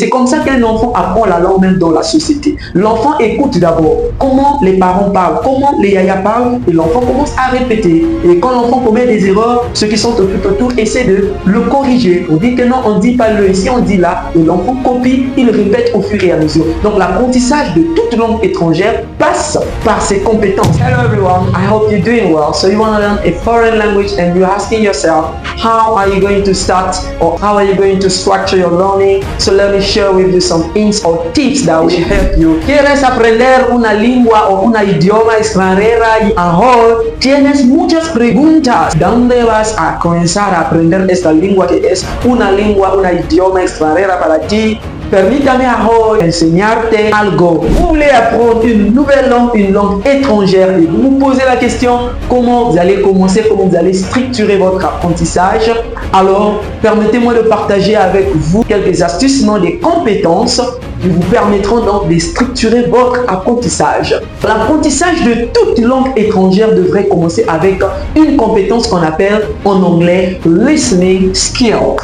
C'est comme ça qu'un enfant apprend la langue même dans la société. L'enfant écoute d'abord comment les parents parlent, comment les yaya parlent, et l'enfant commence à répéter. Et quand l'enfant commet des erreurs, ceux qui sont tout autour essaient de le corriger. On dit que non, on dit pas le, ici on dit là, et l'enfant copie, il répète au fur et à mesure. Donc l'apprentissage de toute langue étrangère passe par ses compétences. Hello everyone, I hope you're doing well. So you want to learn a foreign language and you're asking yourself, how are you going to start or how are you going to structure your learning? So let me share with you some hints or tips that will help you. ¿Quieres aprender una lengua o una idioma extranjera y ahora tienes muchas preguntas? ¿Dónde vas a comenzar a aprender esta lengua que es una lengua, una idioma extranjera para ti? Permítame ahora enseñarte algo. Vous voulez apprendre une nouvelle langue, une langue étrangère et vous vous posez la question comment vous allez commencer, comment vous allez structurer votre apprentissage. Alors, permettez-moi de partager avec vous quelques astuces, non des compétences qui vous permettront donc de structurer votre apprentissage. L'apprentissage de toute langue étrangère devrait commencer avec une compétence qu'on appelle en anglais listening skill.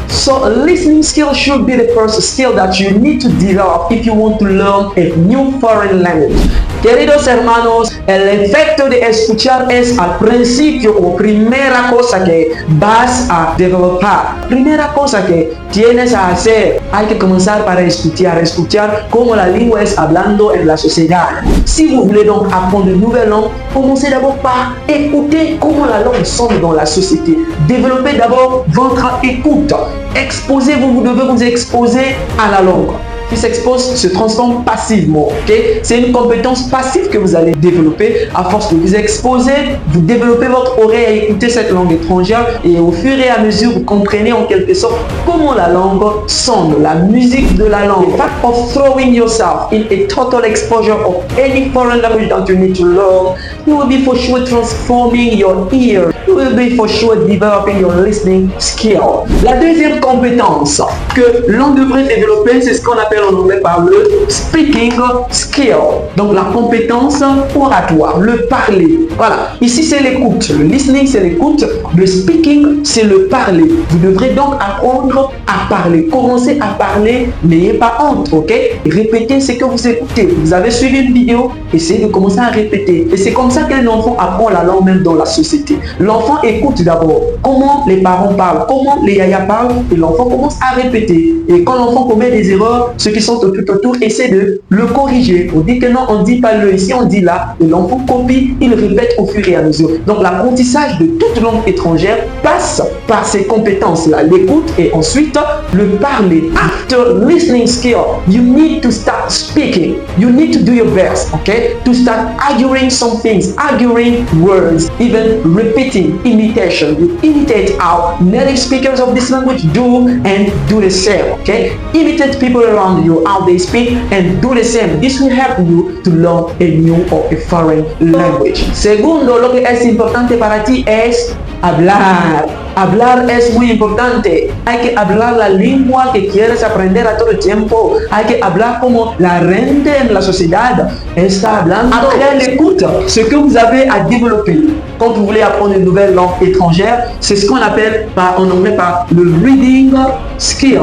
So a listening skill should be the first skill that you need to develop if you want to learn a new foreign language. Queridos hermanos, el efecto de escuchar es al principio o primera cosa que vas a developar. Primera cosa que tienes a hacer, hay que comenzar para escuchar cómo la lengua es hablando en la sociedad. Si vous voulez donc apprendre une nouvelle langue, commencez d'abord par écouter comment la langue sonne dans la société. Développez d'abord votre écoute. Exposez-vous, vous devez vous exposer à la langue. Qui s'expose se transforme passivement. Okay? C'est une compétence passive que vous allez développer. À force de vous exposer, vous développez votre oreille à écouter cette langue étrangère et au fur et à mesure, vous comprenez en quelque sorte comment la langue sonne, la musique de la langue. The fact of throwing yourself in a total exposure of any foreign language that you need to learn, you will be for sure transforming your ear. You will be for sure developing your listening skill. La deuxième compétence que l'on devrait développer, c'est ce qu'on appelle en anglais par le speaking skill. Donc la compétence oratoire, le parler. Voilà, ici c'est l'écoute. Le listening c'est l'écoute, le speaking c'est le parler. Vous devrez donc apprendre à parler. Commencez à parler, n'ayez pas honte, ok? Répétez ce que vous écoutez. Vous avez suivi une vidéo, essayez de commencer à répéter. Et c'est comme ça qu'un enfant apprend la langue même dans la société. L'enfant écoute d'abord comment les parents parlent, comment les yaya parlent, et l'enfant commence à répéter. Et quand l'enfant commet des erreurs, ceux qui sont tout autour essaient de le corriger. On dit que non, on dit pas le, ici on dit là, et l'enfant copie, il répète au fur et à mesure. Donc l'apprentissage de toute langue étrangère passe par ces compétences-là, l'écoute et ensuite le parler. After listening skill, you need to start speaking. You need to do your best, okay? To start arguing some things, arguing words, even repeating, imitation. You imitate how native speakers of this language do and do the same, okay? Imitate people around you, how they speak and do the same. This will help you to learn a new or a foreign language. Segundo, lo que es importante para ti es hablar. Hablar es muy importante. Hay que hablar la lengua que quieres aprender a todo el tiempo. Hay que hablar como la gente en la sociedad está hablando. Après l'écoute, ce que vous avez à développer quand vous voulez apprendre une nouvelle langue étrangère, c'est ce qu'on appelle en anglais par le reading skill.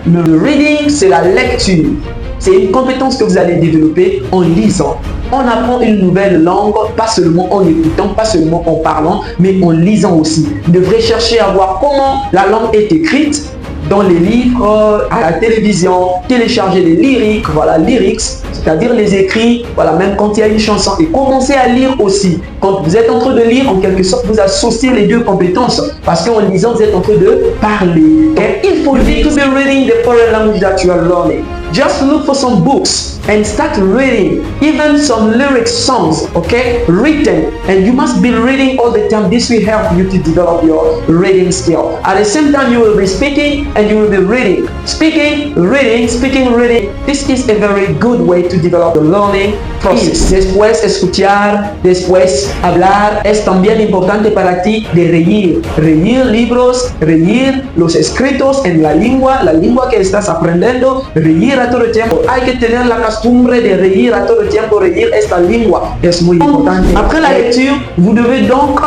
Le reading, c'est la lecture. C'est une compétence que vous allez développer en lisant. On apprend une nouvelle langue, pas seulement en écoutant, pas seulement en parlant, mais en lisant aussi. Vous devrez chercher à voir comment la langue est écrite dans les livres, à la télévision, télécharger les lyrics, voilà, lyrics, c'est-à-dire les écrits, voilà, même quand il y a une chanson. Et commencez à lire aussi. Quand vous êtes en train de lire, en quelque sorte, vous associez les deux compétences. Parce qu'en lisant, vous êtes en train de parler. Okay? Il faut to be reading the foreign language that you are learning. Just look for some books and start reading, even some lyric songs, okay, written, and you must be reading all the time. This will help you to develop your reading skill. At the same time, you will be speaking and you will be reading. Speaking, reading, speaking, reading. This is a very good way to develop the learning process. Después escuchar, después hablar. Es también importante para ti de reír. Reír libros, reír los escritos en la lengua que estás aprendiendo, reír a todo el tiempo. Hay que tener la capacidad costumbre de reír a todo el tiempo, reír esta lengua es muy importante. Après la lecture, vous devez donc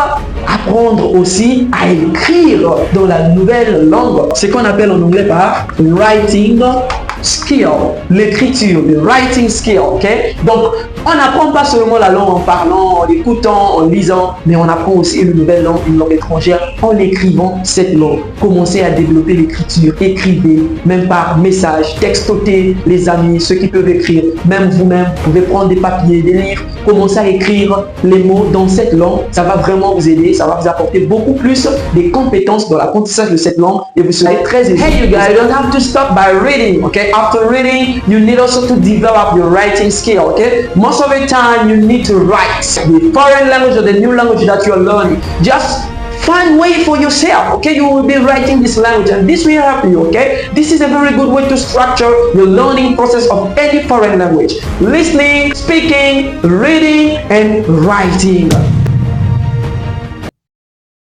apprendre aussi à écrire dans la nouvelle langue, ce qu'on appelle en anglais par writing skill, l'écriture, le writing skill, ok? Donc, on n'apprend pas seulement la langue en parlant, en écoutant, en lisant, mais on apprend aussi une nouvelle langue, une langue étrangère, en écrivant cette langue. Commencez à développer l'écriture, écrivez, même par message, textotez les amis, ceux qui peuvent écrire, même vous-même, vous pouvez prendre des papiers, des livres, commencez à écrire les mots dans cette langue, ça va vraiment vous aider, ça va vous apporter beaucoup plus de compétences dans l'apprentissage de cette langue et vous serez très aisé. Hey you guys, you don't have to stop by reading, okay? After reading, you need also to develop your writing skill, okay? Most of the time, you need to write the foreign language or the new language that you are learning. Just find way for yourself, okay? You will be writing this language and this will help you, okay? This is a very good way to structure your learning process of any foreign language. Listening, speaking, reading, and writing.